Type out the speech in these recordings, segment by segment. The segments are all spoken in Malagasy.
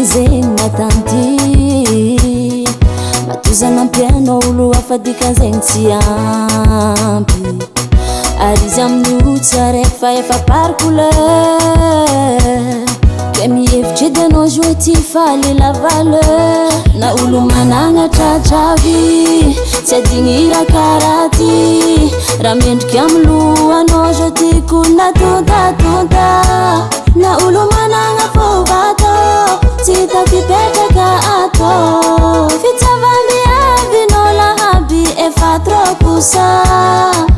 zegny tanty matozana ampianao olo afadika zegny tsy ampy ary izy amin'ny tsara fa efa par couleur ke mihevitry edy anao jouer ty faly la valeur na olo mananatra travy tsy adigny raha karaha ty raha mendriky amin'ny lohanao zo tiako natodadonda na olo managna fovato tsy tafipetraka atao fitsavambiavinao lahaby efa trop poussa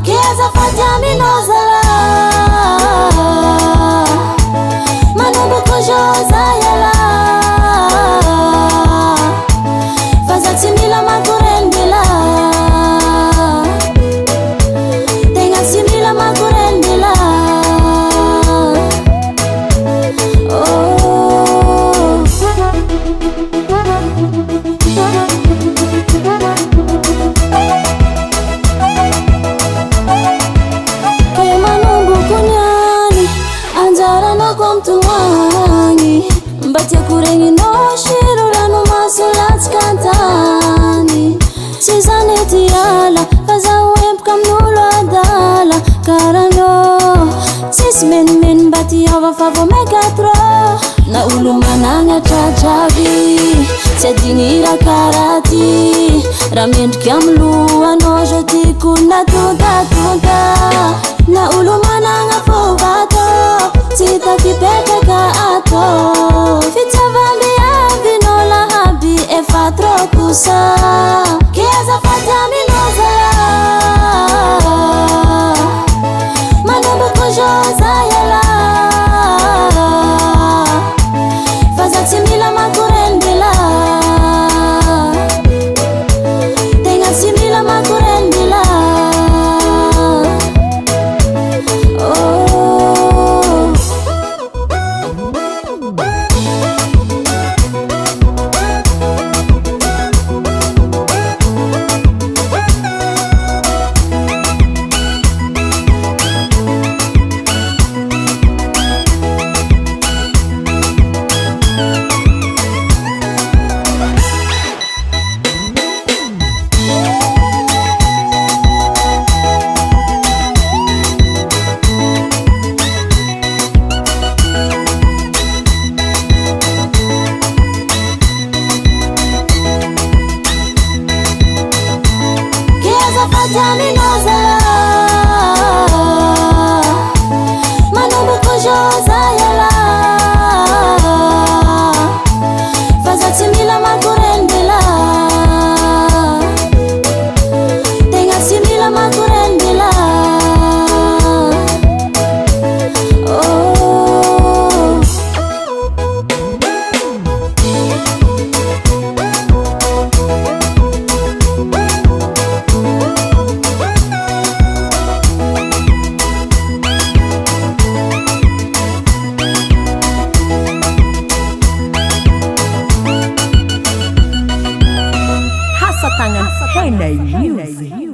ke azafady aminao zala manomboko joza yala fa za tsy mila makorendela tegna tsy mila makorendela mbatia kuregninao shiro rano masolatsy kantany tsy zanety ala fa zaho empaka amin'olo adala karanao tsisy menimeny mba tiava fa vo meka trop na olo mananatra travy tsy adigny raha karaha ty raha mendriky amin'ny lohanao zo tiako natodadonda na olo managna fovato tsy tafipetraka atao fitsavambiavinao lahaby efa trop poussa ke azafady aminao zala manomboko joza yala fa za tsy mila makorendela tegna tsy mila makorendela manomboko joza yala fa za tsy mila makorendela tegna tsy mila makorendela Tangan Henay Music.